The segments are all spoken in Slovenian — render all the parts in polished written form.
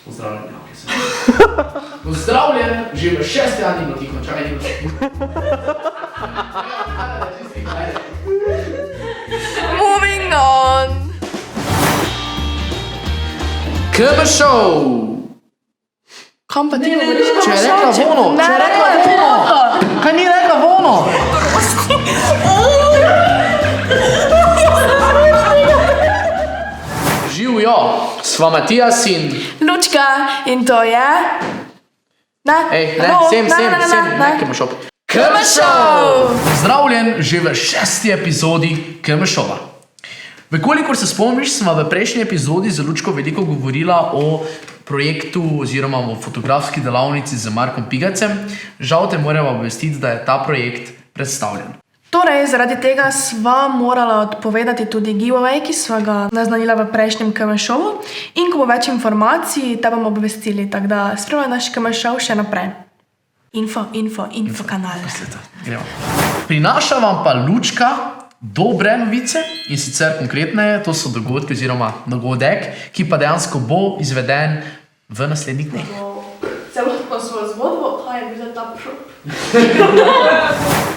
Pozdravljen, Pozdravljen, že v 6. antibiotiko, čakaj, Moving on. KB Show! Kam pa ti govoriš? Če je rekla vono, Kaj ni rekla vono? Živjo, sva Matijas in... Lučka, in to je... KM Show! Pozdravljen že v 6. epizodi KM Showa. Vekolikor se spomniš, smo v prejšnji epizodi z Lučko veliko govorila o projektu oziroma o fotografski delavnici z Markom Pigacem. Žal te moramo obvestiti, da je ta projekt predstavljen. Torej, zaradi tega sva morala odpovedati tudi giveaway, ki sva ga naznanila v prejšnjem KM Showu. In ko bo več informacij, te bomo obvestili, tako da spremljaj naš KM Show še naprej. Info kanal. Prinaša vam pa Lučka dobre novice in sicer konkretneje, to so dogodki oziroma dogodek, ki pa dejansko bo izveden v naslednjih dneh. Celotno svojo zgodbo, kaj je bil ta prop?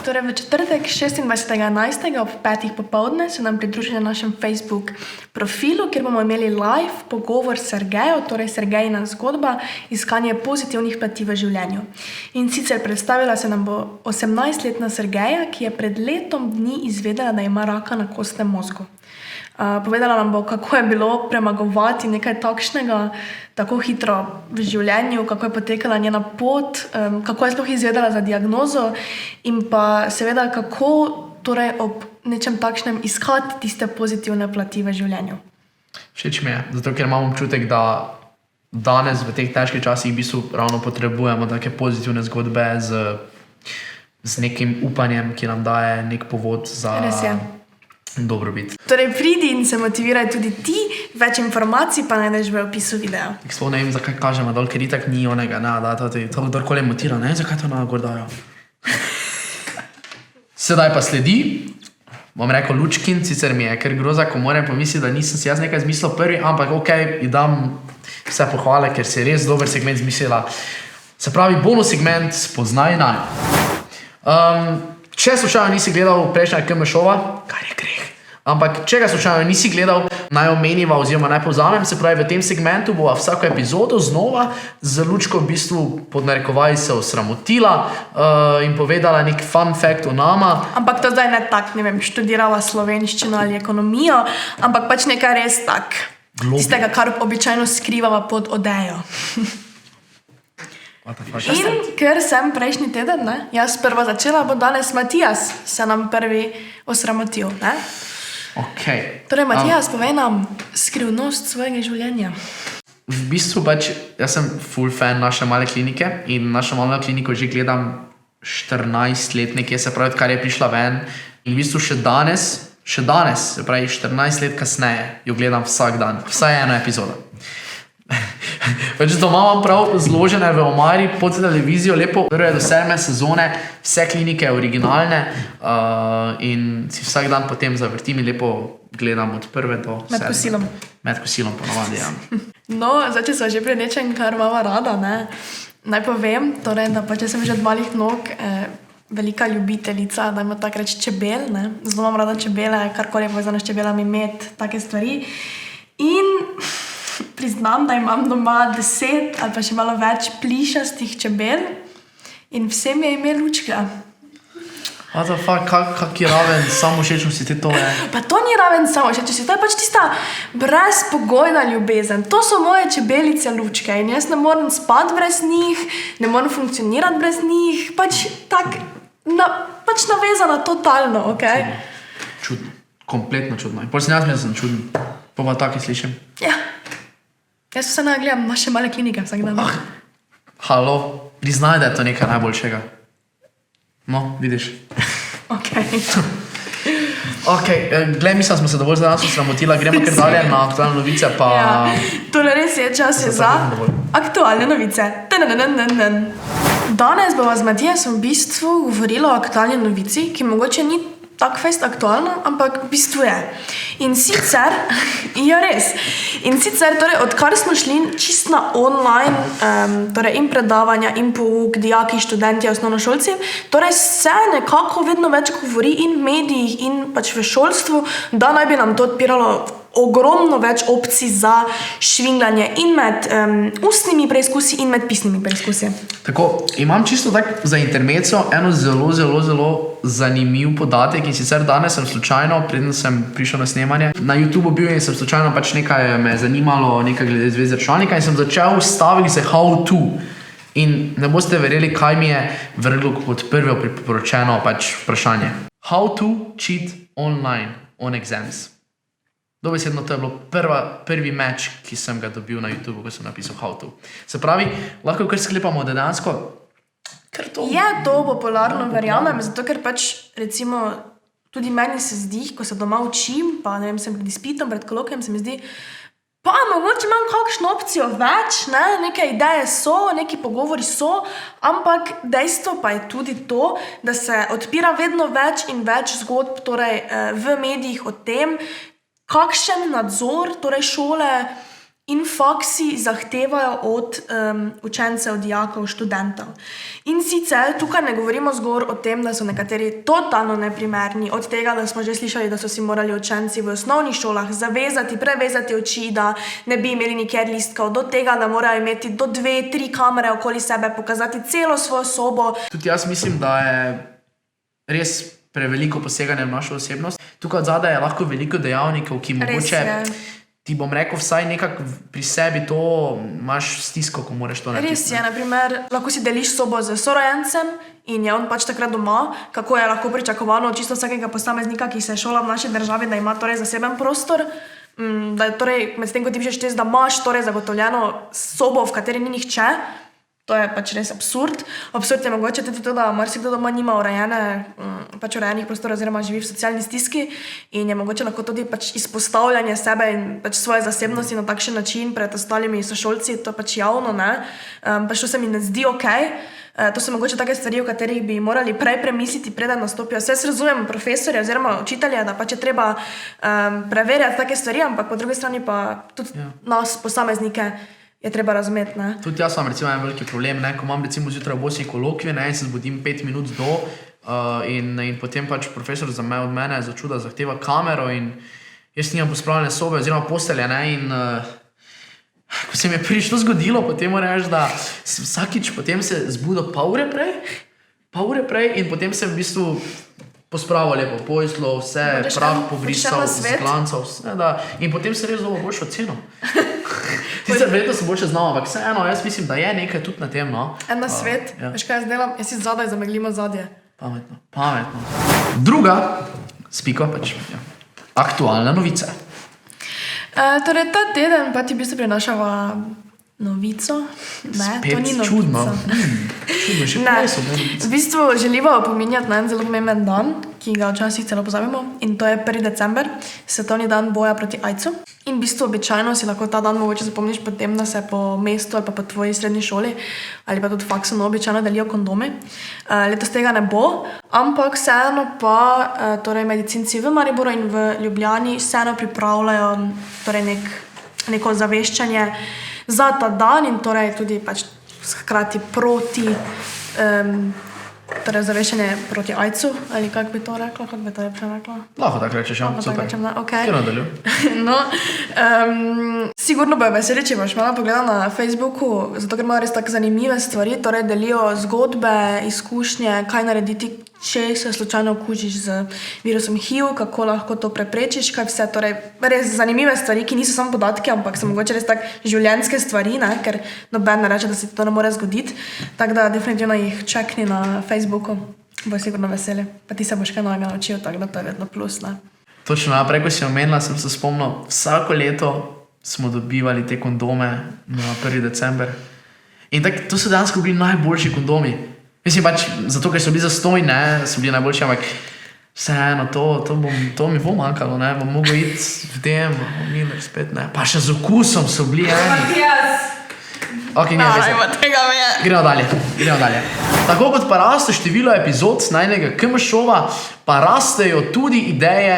Torej, v četrtek 26.11. ob 5. popoldne se nam pridruži na našem Facebook profilu, kjer bomo imeli live pogovor s Sergejo, torej Sergejina zgodba, iskanje pozitivnih plati v življenju. In sicer predstavila se nam bo 18-letna Sergeja, ki je pred letom dni izvedela, da ima raka na kostnem mozgu. Povedala nam bo, kako je bilo premagovati nekaj takšnega tako hitro v življenju, kako je potekala njena pot, kako je sploh izvedela za diagnozo in pa seveda kako torej ob nečem takšnem iskati tiste pozitivne plati v življenju. Všeč mi je, zato ker imam občutek, da danes v teh težkih časih v bistvu ravno potrebujemo take pozitivne zgodbe z nekim upanjem, ki nam daje nek povod za... Res je. Dobrobit. Torej, pridi in se motiviraj tudi ti, več informacij pa najdeš v opisu videa. Sploh ne vem, zakaj kažemo dol, ker itak ni onega, to kdorkoli motira, ne, zakaj to nagor dajo. Sedaj pa sledi, bom rekel Lučkin, sicer mi je ker groza, ko moram pomisliti, da nisem si jaz nekaj zmislil prvi, ampak ji dam vse pohvale, ker si res dober segment zmislila. Se pravi, bonus segment spoznaj najo. Če slučajno nisi gledal prejšnjega KM Showa, kar je greh, ampak če ga slučajno nisi gledal, naj omeniva oziroma naj povzamem, se pravi, v tem segmentu bova vsako epizodo znova z Lučko v bistvu pod narekovaji se osramotila in povedala nek fun fact o nama. Ampak to zdaj ne tak, ne vem, študirala slovenščino ali ekonomijo, ampak pač nekaj res tak, tistega, kar običajno skrivava pod odejo. In ker sem prejšnji teden, jaz prva začela, bo danes Matijas se nam prvi osramotil, ne? Torej, Matijas, povej nam skrivnost svojega življenja. V bistvu pač, jaz sem full fan naše male klinike in našo malo kliniko že gledam 14 let nekje, se pravi, kar je prišla ven in v bistvu še danes, se pravi 14 let kasneje, jo gledam vsak dan, vsaj eno epizodo. Pač doma imam prav zložene v omari pod televizijo, lepo prve do 7. sezone, vse klinike originalne in si vsak dan potem zavrtim in lepo gledam od prve do 7. Med kosilom ponovadi, ja. No, zdaj, če so že pri nečem, kar mama rada, naj povem, torej, da pač sem že od malih nog velika ljubiteljica, da ima tak reč čebel, zelo imam rada čebele, karkoli je povezano s čebelami, med, take stvari. In priznam, da imam doma 10 ali pa še malo več plišastih čebel in vsem je ime Lučka. What the fuck, kak je raven samovšečnosti te to je? Pa to ni raven samovšečnosti, to je pač tista brezpogojna ljubezen. To so moje čebelice Lučke in jaz ne morem spati brez njih, ne morem funkcionirati brez njih, pač tak, pač navezana totalno, okej? Čudno, kompletno čudno. In potem jaz sem čuden, pa tako slišim. Ja. Jaz vse gledam naše male klinike vsak dan. Halo, priznaj, da je to nekaj najboljšega. No, vidiš. Glej, mislim, smo se dovolj za nas osramotila, gremo kar dalje na aktualne novice, pa... Ja, tole res je, čas je za aktualne novice. Danes bova z Matijasom v bistvu govorila o aktualni novici, ki mogoče ni tako fest aktualno, ampak v bistvu je. In sicer, ja res, in sicer, torej, odkar smo šli čist na online, torej in predavanja, in pouk, dijaki, študenti, osnovnošolci, torej se nekako vedno več govori in v medijih, in pač v šolstvu, da naj bi nam to odpiralo ogromno več opcij za švingljanje in med ustnimi preizkusi in med pisnimi preizkusi. Tako, imam čisto tak za intermezzo eno zelo zanimiv podatek in sicer danes sem slučajno, preden sem prišel na snemanje, na YouTube bil in sem slučajno pač nekaj me zanimalo, nekaj glede zveze računalnika in sem začel staviti se how to. In ne boste verjeli, kaj mi je vrglo kot prvo priporočeno pač vprašanje. How to cheat online on exams. Dobesedno to je bilo prvi meč, ki sem ga dobil na YouTube, ko sem napisal how to. Se pravi, lahko kar sklepamo, da dejansko Je to popularno, verjamem, zato ker pač recimo tudi meni se zdi, ko se doma učim, pa ne vem, sem pred izpitom, pred kolokvijem, se mi zdi, pa mogoče imam kakšno opcijo več, ne? Neke ideje so, neki pogovori so, ampak dejstvo pa je tudi to, da se odpira vedno več in več zgodb torej, v medijih o tem, kakšen nadzor torej šole in faksi zahtevajo od učencev, dijakov, študentov. In sicer tukaj ne govorimo zgolj o tem, da so nekateri totalno neprimerni, od tega, da smo že slišali, da so si morali učenci v osnovnih šolah prevezati oči, da ne bi imeli nikjer listkov, do tega, da morajo imeti do 2-3 kamere okoli sebe, pokazati celo svojo sobo. Tudi jaz mislim, da je res preveliko poseganje v našo osebnost. Tukaj od zadaj je lahko veliko dejavnikov, ki mogoče, ti bom rekel, vsaj nekako pri sebi to imaš stisko, ko moraš to narediti. Res je, naprimer, lahko si deliš sobo z sorojencem in je on pač takrat doma, kako je lahko pričakovano čisto vsakega posameznika, ki se šola v naši državi, da ima torej zaseben prostor, da je torej, med tem, ko ti pišeš test, da imaš torej zagotovljeno sobo, v kateri ni nihče. To je pač res absurd. Absurd je mogoče tudi to, da marsikdo doma nima urejenih prostorov oziroma živi v socialni stiski in je mogoče lahko tudi pač izpostavljanje sebe in pač svoje zasebnosti na takšen način pred ostalimi sošolci, to pač javno, ne. Pač to se mi ne zdi okej. To so mogoče take stvari, o katerih bi morali prej premisliti, preden nastopijo. Saj razumem profesorje oziroma učitelje, da pač je treba preverjati take stvari, ampak po drugi strani pa tudi nas, posameznike, je treba razumeti, ne. Tudi jaz imam recimo en veliki problem, ne, ko imam recimo zjutraj v 8 kolokvije, ne, in se zbudim 5 minut do in potem pač profesor od mene za čuda zahteva kamero in jaz nimam pospravljene sobe oziroma postelje, ne, in ko se mi je prvič to zgodilo, potem moram reči, da sem vsakič potem se zbudil pol ure prej in potem sem v bistvu pospravil lepo poslo, vse prah pobrisal, zglancal, vse, da, in potem se res dobil boljšo ceno. Sicer verjetno se boljše znamo, ampak vseeno, jaz mislim, da je nekaj tudi na tem, no. En na svet, veš kaj jaz delam? Jaz si zadaj zameglimo zadje. Pametno. Druga, spiko pač, aktualna novica. Torej, ta teden pa ti v bistvu prinašava novico. Ne, spet to ni novica. Čudno, še prej so bile novice. V bistvu želiva opominjati na en zelo pomemben dan, ki ga včasih celo pozabimo, in to je 1. december, svetovni dan boja proti AIDS-u. In v bistvu običajno si lahko ta dan mogoče zapomniš potem, da se po mestu ali pa po tvoji srednji šoli ali pa tudi faksu običajno delijo kondomi. Letos tega ne bo, ampak vseeno pa torej medicinci v Mariboru in v Ljubljani vseeno pripravljajo torej neko zaveščanje za ta dan in torej tudi pač hkrati proti torej zaveščanje proti AIDS-u, ali kako bi to rekla, kako bi to rekla? Lahko tako rečeš, super. Okay. Kjer nadaljuj? No, sigurno bo veseli, če boš malo pogledala na Facebooku, zato ker imajo res tako zanimive stvari, torej delijo zgodbe, izkušnje, kaj narediti, če se slučajno okužiš z virusom HIV, kako lahko to preprečiš, kaj vse, torej res zanimive stvari, ki niso samo podatki, ampak so mogoče res tak življenjske stvari, ne, ker noben ne reče, da se to ne more zgoditi, tako da definitivno jih čekni na Facebooku, bojo sigurno veseli, pa ti se boš kaj novega naučil, tako da to je vedno plus, ne. Točno, naprej, ko si omenila, sem se spomnil, vsako leto smo dobivali te kondome na 1. december in tak, to so dejansko bili najboljši kondomi. Mislim pač, zato ker so bili zastonj, ne, so bili najboljši, ampak vseeno, to mi bo manjkalo, ne, bom mogel iti v tem, Miller spet, ne, pa še z okusom so bili eni. Okay, ne, Gremo dalje. Tako kot pa raste število epizod najnega KM-šova, pa rastejo tudi ideje,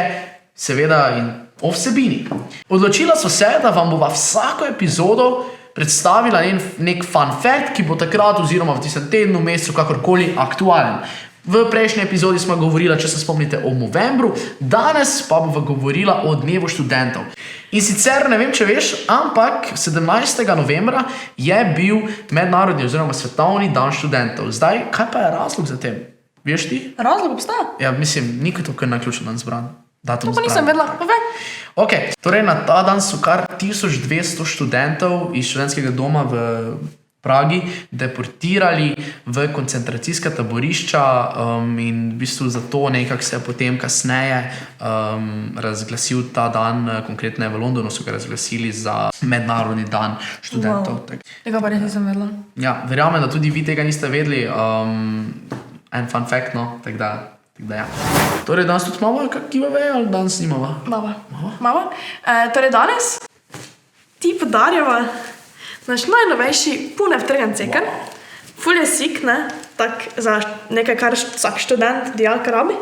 seveda in o vsebini. Odločila so se, da vam bova vsako epizodo predstavila nek fun fact, ki bo takrat oziroma v tistem tednu, mesecu, kakorkoli aktualen. V prejšnji epizodi smo govorila, če se spomnite, o novembru, danes pa bova govorila o dnevu študentov. In sicer, ne vem, če veš, ampak 17. novembra je bil mednarodni oziroma svetovni dan študentov. Zdaj, kaj pa je razlog za tem? Veš ti? Razlog obstaja? Ja, mislim, ni to kar naključno dan zbran. To pa nisem vedela. Ok, torej na ta dan so kar 1200 študentov iz študentskega doma v Pragi deportirali v koncentracijska taborišča in v bistvu zato nekako se je potem kasneje razglasil ta dan, konkretno v Londonu so ga razglasili za mednarodni dan študentov. Wow. Tega pa res nisem vedela. Ja, verjamem, da tudi vi tega niste vedeli. En fun fact, no, tako da ja. Torej, danes tudi imamo kakšne veje ali danes nimamo? Mama. Torej, danes ti podarjava naš najnovejši punev trgan ceker. Ful je sik, ne? Tak za nekaj, kar vsak študent, dijak rabi.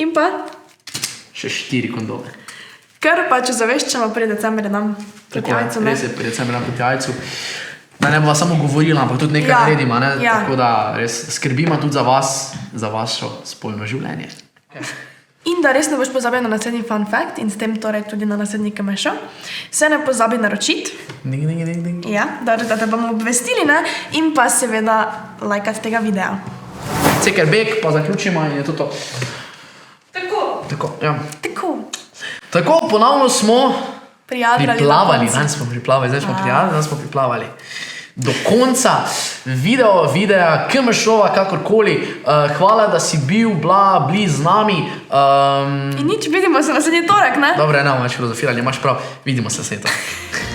In pa še 4 kondome. Ker pa, če zaveščamo, pri decembri nam proti jajcu, ne? Res je, pri decembri nam proti jajcu. Da ne bova samo govorila, ampak tudi nekaj naredimo, ne? Ja. Tako da res skrbimo tudi za vas, za vašo spolno življenje. In da res ne boš pozabil na naslednji fun fact in s tem torej tudi na naslednji KM-šo, se ne pozabi naročiti. Ding. Ja, da te bomo obvestili, ne? In pa seveda lajkati tega videa. Ceker bek, pa zaključimo in je to. Tako, ja. Tako, ponovno smo priplavali. Danes smo priplavali. Do konca videa, KM-šova, kakorkoli. Hvala, da si bili z nami. In nič, vidimo se naslednji torek, ne? Dobre, ne bomo več filozofirali, imaš prav. Vidimo se naslednji torek.